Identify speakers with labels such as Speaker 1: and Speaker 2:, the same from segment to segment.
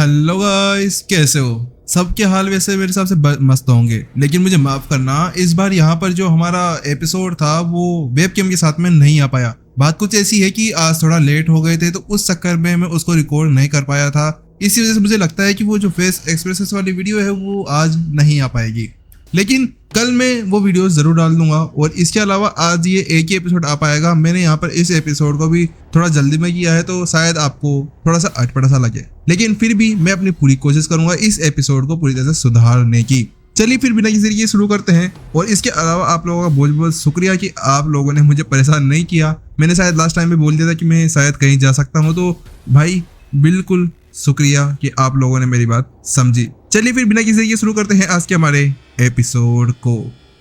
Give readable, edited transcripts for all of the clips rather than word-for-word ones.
Speaker 1: Hello guys, कैसे हो? सबके हाल वैसे मेरे हिसाब से मस्त होंगे, लेकिन मुझे माफ करना, इस बार यहाँ पर जो हमारा एपिसोड था वो वेबकैम के साथ में नहीं आ पाया। बात कुछ ऐसी है कि आज थोड़ा लेट हो गए थे, तो उस चक्कर में मैं उसको रिकॉर्ड नहीं कर पाया था। इसी वजह से मुझे लगता है कि वो जो फेस एक्सप्रेसेस वाली वीडियो है वो आज नहीं आ पाएगी, लेकिन कल मैं वो वीडियो जरूर डाल दूंगा। और इसके अलावा आज ये एक ही एपिसोड आ पाएगा। मैंने यहाँ पर इस एपिसोड को भी थोड़ा जल्दी में किया है, तो शायद आपको थोड़ा सा अटपटा सा लगे, लेकिन फिर भी मैं अपनी पूरी कोशिश करूंगा इस एपिसोड को पूरी तरह से सुधारने की। चलिए फिर बिना किसी तरीके शुरू करते हैं। और इसके अलावा आप लोगों का बहुत बहुत शुक्रिया कि आप लोगों ने मुझे परेशान नहीं किया। मैंने शायद लास्ट टाइम में बोल दिया था कि मैं शायद कहीं जा सकता हूँ, तो भाई बिल्कुल शुक्रिया कि आप लोगों ने मेरी बात समझी। चलिए फिर बिना किसी तरीके शुरू करते हैं आज के हमारे एपिसोड को।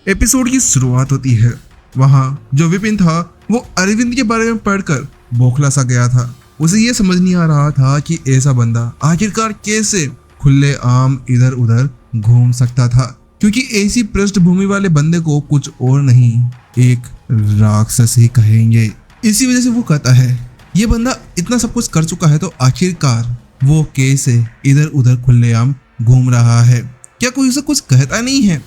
Speaker 1: एपिसोड की शुरुआत होती है, वहाँ जो विपिन था वो अरविंद के बारे में पढ़कर बौखला सा गया था। उसे ये समझ नहीं आ रहा था कि ऐसा बंदा आखिरकार कैसे खुले आम इधर उधर घूम सकता था, क्योंकि ऐसी पृष्ठभूमि वाले बंदे को कुछ और नहीं एक राक्षस ही कहेंगे। इसी वजह से वो कहता है ये बंदा इतना सब कुछ कर चुका है, तो आखिरकार वो कैसे इधर उधर खुलेआम घूम रहा है? क्या कोई उसे कुछ कहता नहीं है?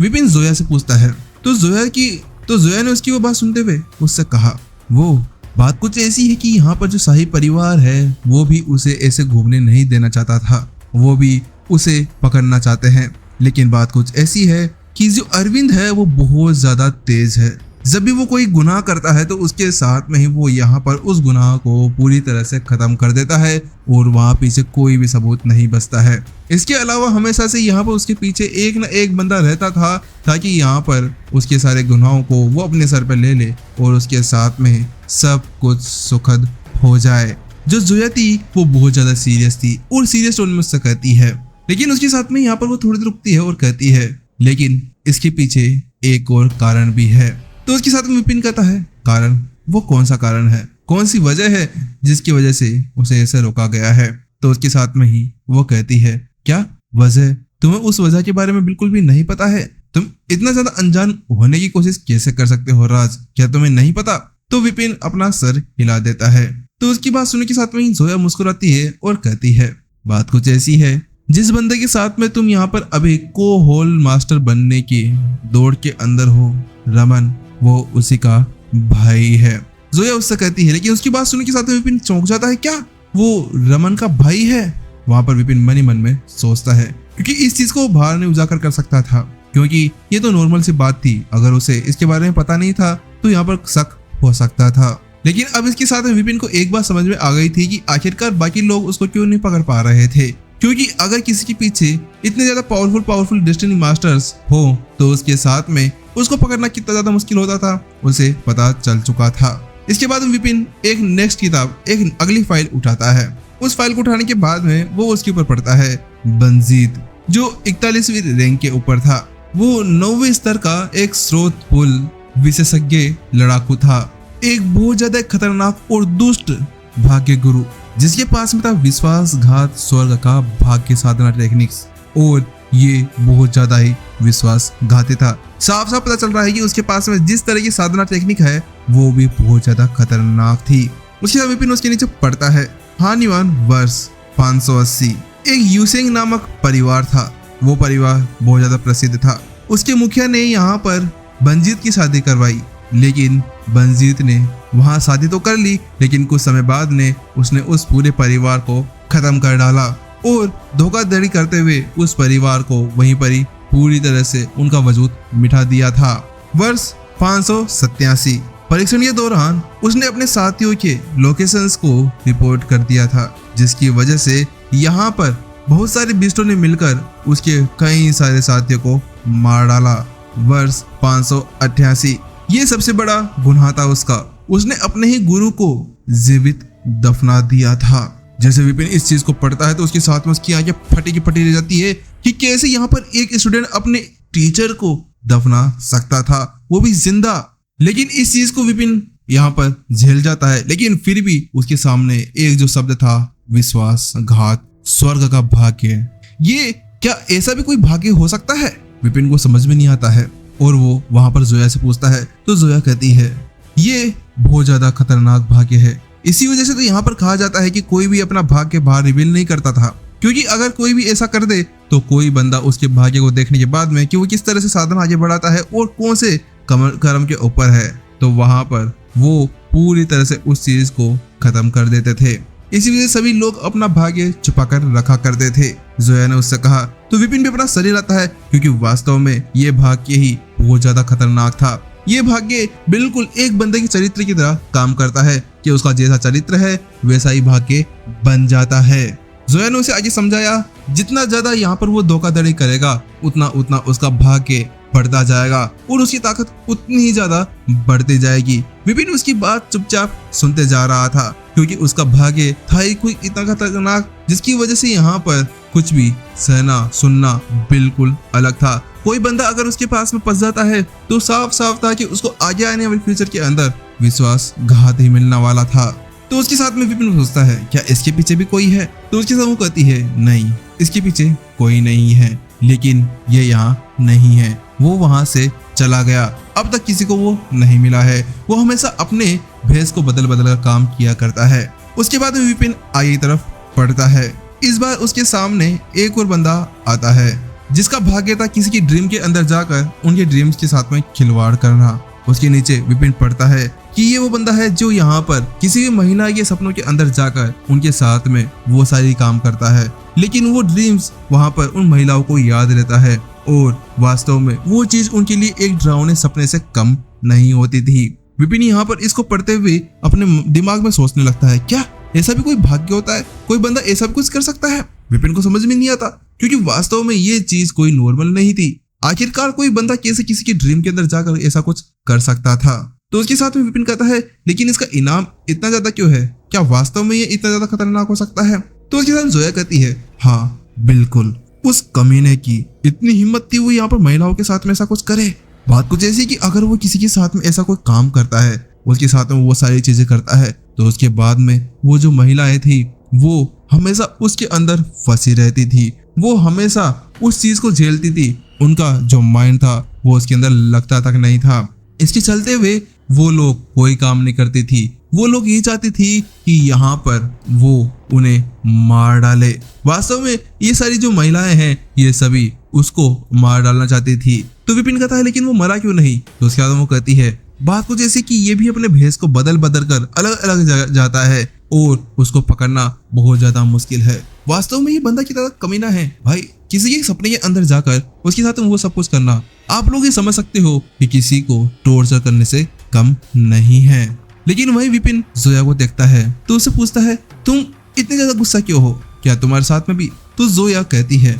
Speaker 1: विपिन जोया से पूछता है, तो जोया ने उसकी वो बात सुनते हुए उससे कहा, वो बात कुछ ऐसी है कि यहाँ पर जो शाही परिवार है वो भी उसे ऐसे घूमने नहीं देना चाहता था, वो भी उसे पकड़ना चाहते हैं। लेकिन बात कुछ ऐसी है कि जो अरविंद है वो बहुत ज्यादा तेज है। जब भी वो कोई गुनाह करता है तो उसके साथ में ही वो यहाँ पर उस गुनाह को पूरी तरह से खत्म कर देता है और वहाँ पीछे कोई भी सबूत नहीं बचता है। इसके अलावा हमेशा से यहाँ पर उसके पीछे एक न एक बंदा रहता था, ताकि यहाँ पर उसके सारे गुनाहों को वो अपने सर पर ले ले और उसके साथ में सब कुछ सुखद हो जाए। जो जोया थी वो बहुत ज्यादा सीरियस थी और सीरियस टोन में उससे कहती है, लेकिन उसके साथ में यहाँ पर वो थोड़ी देर रुकती है और कहती है, लेकिन इसके पीछे एक और कारण भी है। तो उसके साथ में विपिन कहता है, कारण? वो कौन सा कारण है, कौन सी वजह है जिसकी वजह से उसे ऐसे रोका गया है? तो उसके साथ में ही वो कहती है, क्या वजह? तुम्हें उस वजह के बारे में बिल्कुल भी नहीं पता है? तुम इतना ज्यादा अनजान होने की कोशिश कैसे कर सकते हो राज? क्या तुम्हें नहीं पता? तो विपिन अपना सर हिला देता है। तो उसकी बात सुनने के साथ में ही जोया मुस्कुराती है और कहती है, बात कुछ ऐसी है, जिस बंदे के साथ में तुम यहाँ पर अभी को-होल मास्टर बनने की दौड़ के अंदर हो, रमन, वो उसी का भाई है। जोया उससे कहती है, लेकिन उसकी बात सुनने के साथ में विपिन चौंक जाता है, क्या वो रमन का भाई है? वहां पर विपिन मन ही मन में सोचता है, क्योंकि इस चीज को बाहर नहीं उजागर कर सकता था, क्योंकि ये तो नॉर्मल सी बात थी। अगर उसे इसके बारे में पता नहीं था तो यहाँ पर शक हो सकता था। लेकिन अब इसके साथ में विपिन को एक बात समझ में आ गई थी कि आखिरकार बाकी लोग उसको क्यों नहीं पकड़ पा रहे थे, क्योंकि अगर किसी के पीछे इतने ज्यादा पावरफुल डेस्टिनी मास्टर्स हो तो उसके साथ में उसको पकड़ना कितना ज्यादा मुश्किल होता था, उसे पता चल चुका था। इसके बाद विपिन एक नेक्स्ट किताब, एक अगली फाइल उठाता है। उस फाइल को उठाने के बाद में वो उसके ऊपर पढ़ता है, बंजीत, जो 41वीं रैंक के ऊपर था। वो 9वें स्तर का एक स्रोतफुल विशेषज्ञ लड़ाकू था, एक बहुत ज्यादा खतरनाक और दुष्ट भाग्य गुरु, जिसके पास में था विश्वासघात स्वर्ग का भाग्य साधना टेक्निक्स, और ये बहुत ज्यादा ही विश्वासघाती था। साफ साफ पता चल रहा है कि उसके पास में जिस तरह की साधना टेक्निक है वो भी बहुत ज्यादा खतरनाक थी। उसके बाद विपिन उसके नीचे पढ़ता है, हानिवान वर्ष 580, एक यूसेंग नामक परिवार था। वो परिवार बहुत ज्यादा प्रसिद्ध था। उसके मुखिया ने यहाँ पर बंजीत की शादी करवाई, लेकिन बंजीत ने वहाँ शादी तो कर ली, लेकिन कुछ समय बाद में उसने उस पूरे परिवार को खत्म कर डाला और धोखाधड़ी करते हुए उस परिवार को वहीं पर ही पूरी तरह से उनका वजूद मिटा दिया था। वर्ष 587 परीक्षण के दौरान उसने अपने साथियों के लोकेशंस को रिपोर्ट कर दिया था, जिसकी वजह से यहाँ पर बहुत सारे बिस्टों ने मिलकर उसके कई सारे साथियों को मार डाला। वर्ष 588 ये सबसे बड़ा गुनाह था उसका, उसने अपने ही गुरु को जीवित दफना दिया था। जैसे विपिन इस चीज को पढ़ता है तो उसके साथ में उसकी आंखें फटी की फटी रह जाती है कि कैसे यहाँ पर एक स्टूडेंट अपने टीचर को दफना सकता था, वो भी जिंदा। लेकिन इस चीज को विपिन यहाँ पर झेल जाता है, लेकिन फिर भी उसके सामने एक जो शब्द था, विश्वासघात स्वर्ग का भाग्य, ये क्या ऐसा भी कोई भाग्य हो सकता है? विपिन को समझ में नहीं आता है और वो वहां पर जोया से पूछता है, तो जोया कहती है, ये बहुत ज्यादा खतरनाक भाग्य है। इसी वजह से तो यहाँ पर कहा जाता है कि कोई भी अपना भाग्य बाहर रिवील नहीं करता था, क्योंकि अगर कोई भी ऐसा कर दे तो कोई बंदा उसके भाग्य को देखने के बाद में कि वो किस तरह से साधन आगे बढ़ाता है और कौन से कर्म के ऊपर है, तो वहां पर वो पूरी तरह से उस चीज को खत्म कर देते थे। इसी वजह से सभी लोग अपना भाग्य छुपा कर रखा करते थे। जोया ने उससे कहा तो विपिन भी अपना शरीर आता है, क्योंकि वास्तव में ये भाग्य ही बहुत ज्यादा खतरनाक था। ये भाग्य बिल्कुल एक बंदे के चरित्र की तरह काम करता है कि उसका जैसा चरित्र है वैसा ही भाग्य बन जाता है। जोया ने उसे आगे समझाया जितना ज्यादा यहाँ पर वो धोखाधड़ी करेगा उतना उतना उसका भाग्य बढ़ता जाएगा और उसकी ताकत उतनी ही ज्यादा बढ़ती जाएगी। विपिन उसकी बात चुपचाप सुनते जा रहा था, क्योंकि उसका भाग्य था ही कोई इतना खतरनाक जिसकी वजह से यहाँ पर कुछ भी सहना सुनना बिल्कुल अलग था। कोई बंदा अगर उसके पास में फंस जाता है तो साफ साफ था कि उसको आगे आने वाले फ्यूचर के अंदर विश्वासघात ही मिलने वाला था। तो उसके साथ में विपिन सोचता है क्या इसके पीछे भी कोई है, तो उसके साथ वो कहती है नहीं इसके पीछे कोई नहीं है, लेकिन ये यहाँ नहीं है। वो वहां से चला गया। अब तक किसी को वो नहीं मिला है। वो हमेशा अपने भेष को बदल बदल कर काम किया करता है। उसके बाद में विपिन आगे की तरफ बढ़ता है। इस बार उसके सामने एक और बंदा आता है जिसका भाग्य था किसी की ड्रीम के अंदर जाकर उनके ड्रीम्स के साथ में खिलवाड़ करना। उसके नीचे विपिन पढ़ता है कि ये वो बंदा है जो यहाँ पर किसी भी महिला के सपनों के अंदर जाकर उनके साथ में वो सारी काम करता है, लेकिन वो ड्रीम्स वहाँ पर उन महिलाओं को याद रहता है और वास्तव में वो चीज उनके लिए एक डरावने सपने से कम नहीं होती थी। विपिन यहाँ पर इसको पढ़ते हुए अपने दिमाग में सोचने लगता है क्या ऐसा भी कोई भाग्य होता है, कोई बंदा ऐसा भी कुछ कर सकता है। विपिन को समझ में नहीं आता, क्योंकि वास्तव में ये चीज कोई नॉर्मल नहीं थी। आखिरकार कोई बंदा कैसे किसी के ड्रीम के अंदर जाकर ऐसा कुछ कर सकता था। तो उसके साथ में विपिन कहता है लेकिन इसका इनाम इतना ज्यादा क्यों है, क्या वास्तव में ये इतना ज्यादा खतरनाक हो सकता है। तो उसके साथ जोया कहती है हाँ बिल्कुल, उस कमीने की इतनी हिम्मत थी वो यहाँ पर महिलाओं के साथ में ऐसा कुछ करे। बात कुछ ऐसी कि अगर वो किसी के साथ में ऐसा कोई काम करता है, उसके साथ में वो सारी चीजें करता है, तो उसके बाद में वो जो महिलाएं थी वो हमेशा उसके अंदर फंसी रहती थी। वो हमेशा उस चीज को झेलती थी। उनका जो माइंड था वो उसके अंदर लगता तक नहीं था। इसके चलते हुए वो लोग कोई काम नहीं करती थी। वो लोग ये चाहती थी कि यहाँ पर वो उन्हें मार डाले। वास्तव में ये सारी जो महिलाएं हैं ये सभी उसको मार डालना चाहती थी। तो विपिन कहता है लेकिन वो मरा क्यों नहीं। तो उसके बाद वो कहती है बात कुछ ऐसी कि ये भी अपने भेष को बदल बदल कर अलग अलग जाता है और उसको पकड़ना बहुत ज्यादा मुश्किल है। वास्तव में ये बंदा की तरह कमीना है भाई, किसी के सपने के अंदर जाकर उसके साथ वो सब कुछ करना आप लोग ये समझ सकते हो कि किसी को टॉर्चर करने से कम नहीं है। लेकिन वही विपिन जोया को देखता है तो उससे पूछता है तुम इतने ज्यादा गुस्सा क्यों हो, क्या तुम्हारे साथ में भी। तो जोया कहती है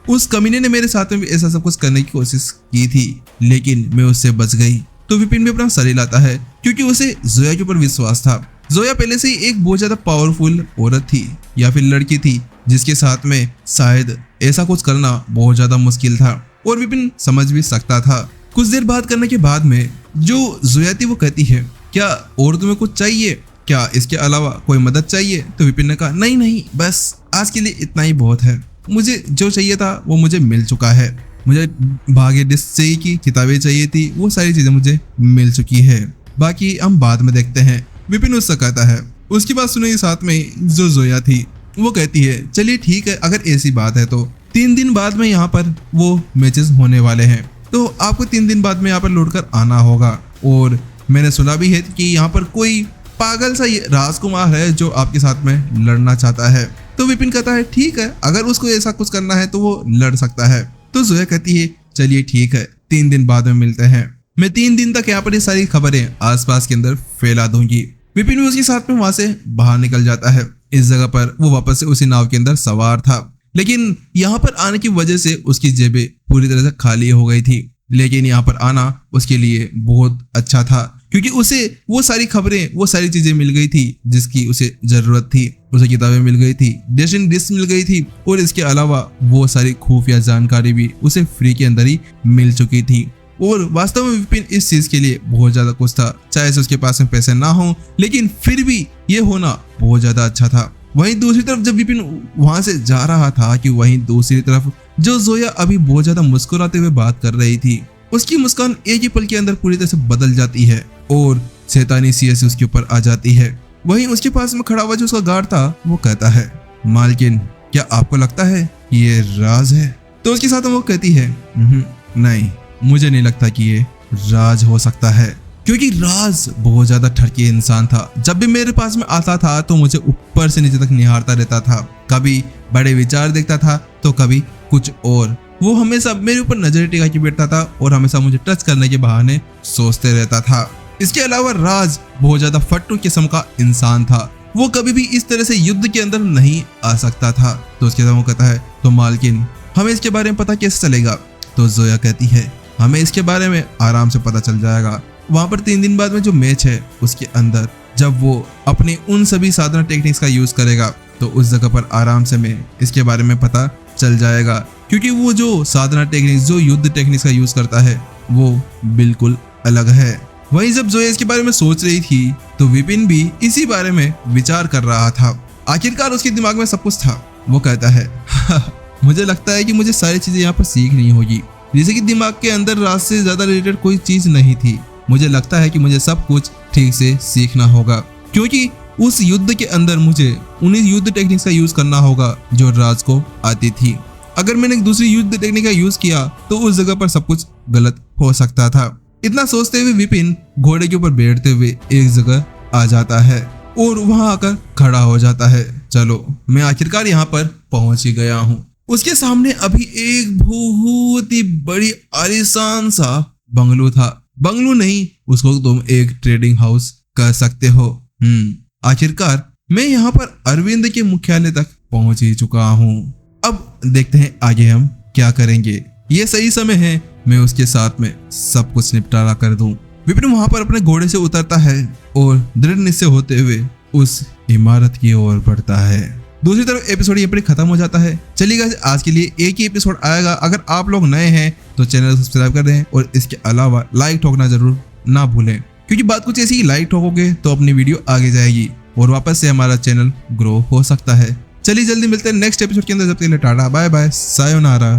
Speaker 1: उस कमीने ने मेरे साथ में भी ऐसा सब कुछ करने की कोशिश की थी, लेकिन मैं उससे बच गई। तो विपिन भी अपना शरीर लाता है क्योंकि उसे जोया के ऊपर विश्वास था। जोया पहले से ही एक बहुत ज्यादा पावरफुल औरत थी या फिर लड़की थी जिसके साथ में शायद ऐसा कुछ करना बहुत ज्यादा मुश्किल था और विपिन समझ भी सकता था। कुछ देर बात करने के बाद में जो जोया थी वो कहती है क्या और तुम्हें कुछ चाहिए, क्या इसके अलावा कोई मदद चाहिए। तो विपिन ने कहा नहीं नहीं बस आज के लिए इतना ही बहुत है, मुझे जो चाहिए था वो मुझे मिल चुका है। मुझे भाग्य डिस्क चाहिए की किताबें चाहिए थी, वो सारी चीजें मुझे मिल चुकी है, बाकी हम बाद में देखते हैं। विपिन उससे कहता है। उसकी बात सुने के साथ में जो जोया थी वो कहती है चलिए ठीक है, अगर ऐसी बात है तो 3 दिन बाद में यहाँ पर वो मैचेस होने वाले हैं, तो आपको 3 दिन बाद में यहाँ पर लौट कर आना होगा। और मैंने सुना भी है कि यहाँ पर कोई पागल सा राजकुमार है जो आपके साथ में लड़ना चाहता है। तो विपिन कहता है ठीक है, अगर उसको ऐसा कुछ करना है तो वो लड़ सकता है। तो जोया कहती है चलिए ठीक है 3 दिन बाद में मिलते हैं, मैं 3 दिन तक यहाँ पर ये सारी खबरें आसपास के अंदर फैला दूंगी। विपिन भी उसके साथ में वहां से बाहर निकल जाता है। इस जगह पर वो वापस से उसी नाव के अंदर सवार था, लेकिन यहाँ पर आने की वजह से उसकी जेबें पूरी तरह से खाली हो गई थी। लेकिन यहाँ पर आना उसके लिए बहुत अच्छा था क्योंकि उसे वो सारी खबरें वो सारी चीजें मिल गई थी जिसकी उसे जरूरत थी। उसे किताबें मिल गई थी, डेस्टिनी डिस्क मिल गई थी और इसके अलावा वो सारी खुफिया जानकारी भी उसे फ्री के अंदर ही मिल चुकी थी। और वास्तव में विपिन इस चीज के लिए बहुत ज्यादा खुश था, चाहे से उसके पास में पैसे ना हो, लेकिन फिर भी ये होना बहुत ज्यादा अच्छा था। वहीं दूसरी तरफ जब विपिन वहां से जा रहा था कि वहीं दूसरी तरफ जो जोया अभी बहुत ज्यादा मुस्कुराते हुए बात कर रही थी, उसकी मुस्कान एक ही पल के अंदर पूरी तरह से बदल जाती है और शैतानी सी ऐसी उसके ऊपर आ जाती है। वहीं उसके पास में खड़ा हुआ जो उसका गार्ड था वो कहता है मालकिन क्या आपको लगता है कि ये राज है? तो उसके साथ वो कहती है नहीं, मुझे नहीं लगता कि ये राज हो सकता है, क्योंकि राज बहुत ज्यादा ठरकी इंसान था। जब भी मेरे पास में आता था तो मुझे ऊपर से नीचे तक निहारता रहता था, कभी बड़े विचार देखता था तो कभी कुछ और। वो हमेशा मेरे ऊपर नजर टिका के बैठता था और हमेशा मुझे टच करने के बहाने सोचते रहता था। इसके अलावा राज बहुत ज्यादा फट्टू किस्म का इंसान था। वो कभी भी इस तरह से युद्ध के अंदर नहीं आ सकता था। तो उसके बाद वो कहता है तो मालकिन, हमें इसके बारे में पता कैसे चलेगा? तो जोया कहती है हमें इसके बारे में आराम से पता चल जाएगा। वहां पर 3 दिन बाद में जो मैच है उसके अंदर जब वो अपने उन सभी साधना टेक्निक्स का यूज करेगा तो उस जगह पर आराम से मैं इसके बारे में पता चल जाएगा, क्योंकि वो जो साधना टेक्निक्स, जो युद्ध टेक्निक्स का यूज करता है वो बिल्कुल अलग है। वहीं जब जोया इसके बारे में सोच रही थी तो विपिन भी इसी बारे में विचार कर रहा था। आखिरकार उसके दिमाग में सब कुछ था। वो कहता है मुझे लगता है कि मुझे सारी चीजें यहाँ पर सीखनी होगी। जैसे कि दिमाग के अंदर राज से ज्यादा रिलेटेड कोई चीज नहीं थी। मुझे लगता है कि मुझे सब कुछ ठीक से सीखना होगा, क्योंकि उस युद्ध के अंदर मुझे उन्हीं युद्ध टेक्निक्स का यूज करना होगा जो राज को आती थी। अगर मैंने एक दूसरी युद्ध टेक्निक का यूज किया तो उस जगह पर सब कुछ गलत हो सकता था। इतना सोचते हुए विपिन घोड़े के ऊपर बैठते हुए एक जगह आ जाता है और वहां आकर खड़ा हो जाता है। चलो, मैं आखिरकार यहाँ पर पहुंच ही गया हूँ। उसके सामने अभी एक बहुत ही बड़ी आलीशान सा बंगलो था। बंगलो नहीं, उसको तुम एक ट्रेडिंग हाउस कह सकते हो। आखिरकार मैं यहाँ पर अरविंद के मुख्यालय तक पहुंच ही चुका हूँ। अब देखते हैं आगे हम क्या करेंगे। ये सही समय है मैं उसके साथ में सब कुछ निपटारा कर दूं। विपिन वहां पर अपने घोड़े से उतरता है और दृढ़ निश्चय होते हुए उस इमारत की ओर बढ़ता है। दूसरी तरफ एपिसोड यहाँ पर खत्म हो जाता है। चलिए गाइस, आज के लिए एक ही एपिसोड आएगा। अगर आप लोग नए हैं तो चैनल सब्सक्राइब कर दें और इसके अलावा लाइक ठोकना जरूर ना भूलें, क्योंकि बात कुछ ऐसी, लाइक ठोकोगे तो अपनी वीडियो आगे जाएगी और वापस से हमारा चैनल ग्रो हो सकता है। चलिए जल्दी मिलते हैं नेक्स्ट एपिसोड के अंदर। जब तक के लिए टाटा बाय बाय, सायोनारा।